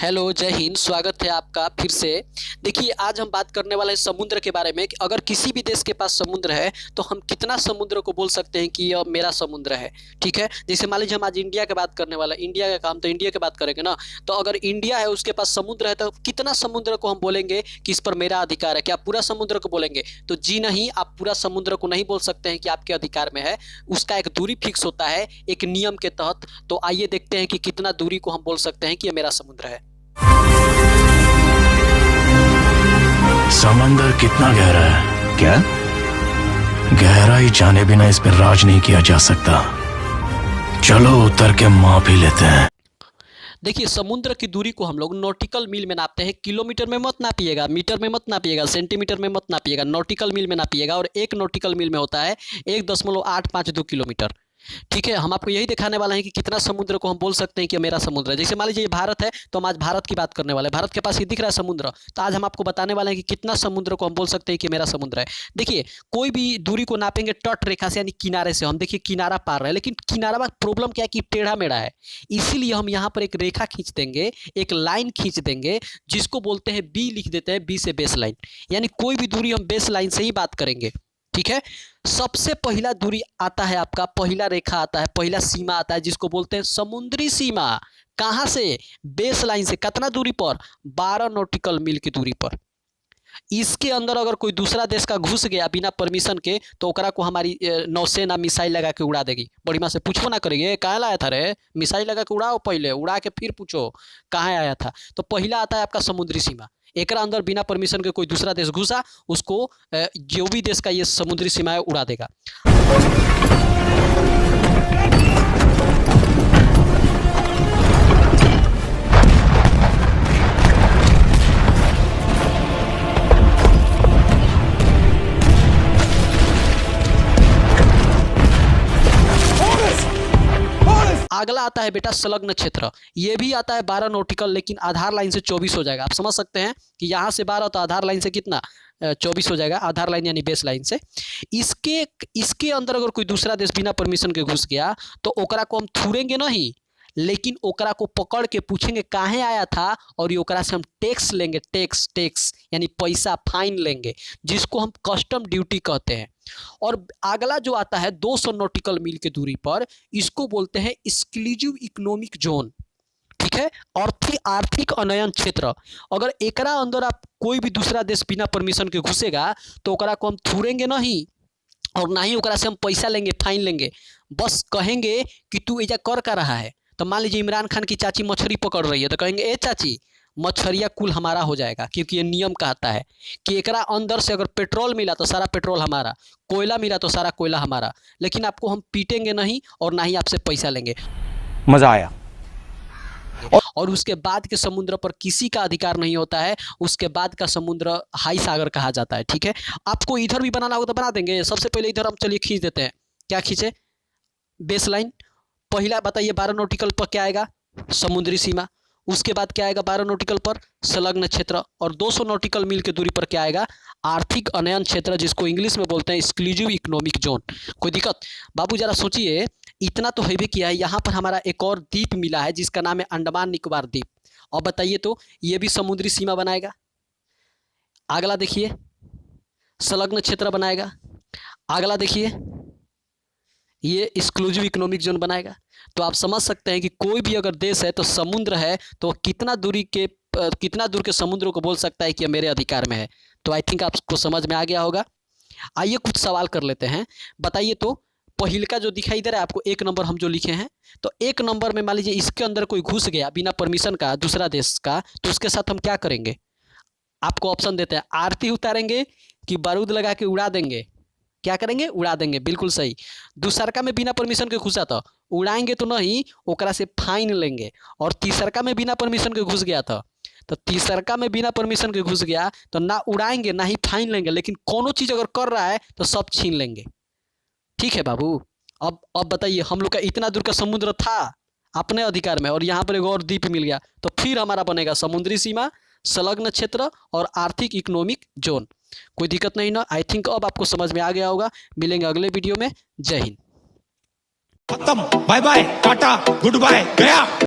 Hello, जय हिंद। स्वागत है आपका फिर से। देखिए, आज हम बात करने वाले हैं समुद्र के बारे में कि अगर किसी भी देश के पास समुद्र है तो हम कितना समुद्र को बोल सकते हैं कि यह मेरा समुद्र है। ठीक है, जैसे मान लीजिए हम आज इंडिया की बात करने वाला है, इंडिया का काम तो इंडिया की बात करेंगे ना। तो अगर इंडिया है, उसके पास समुद्र है, तो कितना समुद्र को हम बोलेंगे कि इस पर मेरा अधिकार है? क्या पूरा समुद्र को बोलेंगे? तो जी नहीं, आप पूरा समुद्र को नहीं बोल सकते हैं कि आपके अधिकार में है। उसका एक दूरी फिक्स होता है एक नियम के तहत। तो आइए देखते हैं कि कितना दूरी को हम बोल सकते हैं कि यह मेरा समुद्र है। समंदर कितना गहरा है? क्या गहराई जाने बिना इस पर राज नहीं किया जा सकता। चलो उतर के माप ही लेते हैं। देखिए, समुद्र की दूरी को हम लोग नॉटिकल मील में नापते हैं। किलोमीटर में मत नापिएगा, मीटर में मत नापिएगा, सेंटीमीटर में मत नापिएगा, नॉटिकल मील में नापिएगा। और एक नॉटिकल मील में होता है 1.852 किलोमीटर। ठीक है, हम आपको यही दिखाने वाले हैं कि कितना समुद्र को हम बोल सकते हैं कि मेरा समुद्र है। जैसे मान लीजिए ये भारत है, तो हम आज भारत की बात करने वाले हैं। भारत के पास ये दिख रहा है समुद्र, तो आज हम आपको बताने वाले हैं कि कितना समुद्र को हम बोल सकते हैं कि मेरा समुद्र है। देखिए, कोई भी दूरी को नापेंगे तट रेखा से, यानी किनारे से। हम देखिए किनारा पार रहे हैं, लेकिन किनारा में प्रॉब्लम क्या है कि टेढ़ा मेढ़ा है। इसीलिए हम यहाँ पर एक रेखा खींच देंगे, एक लाइन खींच देंगे, जिसको बोलते हैं बी। लिख देते हैं बी से बेस लाइन, यानी कोई भी दूरी हम बेस लाइन से ही बात करेंगे। ठीक है, सबसे पहला दूरी आता है आपका, पहला रेखा आता है, पहला सीमा आता है, जिसको बोलते हैं समुद्री सीमा। कहां से? बेस लाइन से। कितना दूरी पर? 12 नॉटिकल मील की दूरी पर। इसके अंदर अगर कोई दूसरा देश का घुस गया बिना परमिशन के, तो ओकरा को हमारी नौसेना मिसाइल लगा के उड़ा देगी। बड़ी माँ से पूछो ना करेंगे कहाँ लाया था रे, मिसाइल लगा के उड़ाओ, पहले उड़ा के फिर पूछो कहाँ आया था। तो पहला आता है आपका समुद्री सीमा। एक अंदर बिना परमिशन के कोई दूसरा देश घुसा, उसको जो भी देश का ये समुद्री सीमा है उड़ा देगा। अगला आता है बेटा संलग्न क्षेत्र। ये भी आता है 12 नॉटिकल, लेकिन आधार लाइन से 24 हो जाएगा। आप समझ सकते हैं कि यहाँ से 12 तो आधार लाइन से कितना 24 हो जाएगा। आधार लाइन यानी बेस लाइन से। इसके अंदर अगर कोई दूसरा देश बिना परमिशन के घुस गया, तो ओकरा को हम थूरेंगे नहीं, लेकिन ओकरा को पकड़ के पूछेंगे कहाँ आया था, और ये ओकरा से हम टैक्स लेंगे। टैक्स यानी पैसा, फाइन लेंगे, जिसको हम कस्टम ड्यूटी कहते हैं। और अगला जो आता है 200 नॉटिकल मील की दूरी पर, इसको बोलते हैं एक्सक्लूसिव इकोनॉमिक जोन। ठीक है, आर्थिक अनयन क्षेत्र। अगर एकरा अंदर आप कोई भी दूसरा देश बिना परमिशन के घुसेगा, तो ओकरा को हम थूरेंगे नहीं, और ना ही ओकरा से हम पैसा लेंगे, फाइन लेंगे। बस कहेंगे कि तू एजा कर का रहा है। तो मान लीजिए इमरान खान की चाची मछली पकड़ रही है, तो कहेंगे ए चाची, मछरिया कुल हमारा हो जाएगा, क्योंकि ये नियम कहता है कि एकरा अंदर से अगर पेट्रोल मिला तो सारा पेट्रोल हमारा, कोयला मिला तो सारा कोयला हमारा। लेकिन आपको हम पीटेंगे नहीं, और ना ही आपसे पैसा लेंगे। मजा आया। और उसके बाद के समुद्र पर किसी का अधिकार नहीं होता है। उसके बाद का समुद्र हाई सागर कहा जाता है। ठीक है, आपको इधर भी बनाना होगा तो बना देंगे। सबसे पहले इधर हम चलिए खींच देते हैं। क्या खींचे? Base line. पहला बताइए 12 नॉटिकल पर क्या आएगा? समुद्री सीमा। उसके बाद क्या आएगा 12 नॉटिकल पर? संलग्न क्षेत्र। और 200 नॉटिकल मील की दूरी पर क्या आएगा? आर्थिक अनयन क्षेत्र, जिसको इंग्लिश में बोलते हैं एक्सक्लूसिव इकोनॉमिक जोन। कोई दिक्कत? बाबू जरा सोचिए, इतना तो है भी किया है, यहाँ पर हमारा एक और द्वीप मिला है जिसका नाम है अंडमान निकोबार द्वीप। और बताइए तो ये भी समुद्री सीमा बनाएगा। अगला देखिए, संलग्न क्षेत्र बनाएगा। अगला देखिए, ये एक्सक्लूसिव इकोनॉमिक जोन बनाएगा। तो आप समझ सकते हैं कि कोई भी अगर देश है तो समुद्र है, तो कितना दूर के समुद्र को बोल सकता है कि मेरे अधिकार में है। तो आई थिंक आपको समझ में आ गया होगा। आइए कुछ सवाल कर लेते हैं। बताइए तो पहिल का जो दिखाई दे रहा है आपको, 1 नंबर हम जो लिखे हैं, तो 1 नंबर में मान लीजिए इसके अंदर कोई घुस गया बिना परमिशन का, दूसरा देश का, तो उसके साथ हम क्या करेंगे? आपको ऑप्शन देते हैं, आरती उतारेंगे कि बारूद लगा के उड़ा देंगे। क्या करेंगे? उड़ा देंगे। बिल्कुल सही। दूसरका में बिना परमिशन के घुसा था, उड़ाएंगे तो नहीं, ओकरा से फाइन लेंगे। और तीसरका में बिना परमिशन के घुस गया था, तो तीसरका में बिना परमिशन के घुस गया तो ना उड़ाएंगे ना ही फाइन लेंगे, लेकिन कोनो चीज़ अगर कर रहा है तो सब छीन लेंगे। ठीक है बाबू। अब बताइए, हम लोग का इतना दूर का समुद्र था अपने अधिकार में, और यहाँ पर एक और द्वीप मिल गया, तो फिर हमारा बनेगा समुद्री सीमा, संलग्न क्षेत्र और आर्थिक इकोनॉमिक जोन। कोई दिक्कत नहीं ना? आई थिंक अब आपको समझ में आ गया होगा। मिलेंगे अगले वीडियो में। जय हिंद। खत्म। Bye bye, tata, goodbye, गया।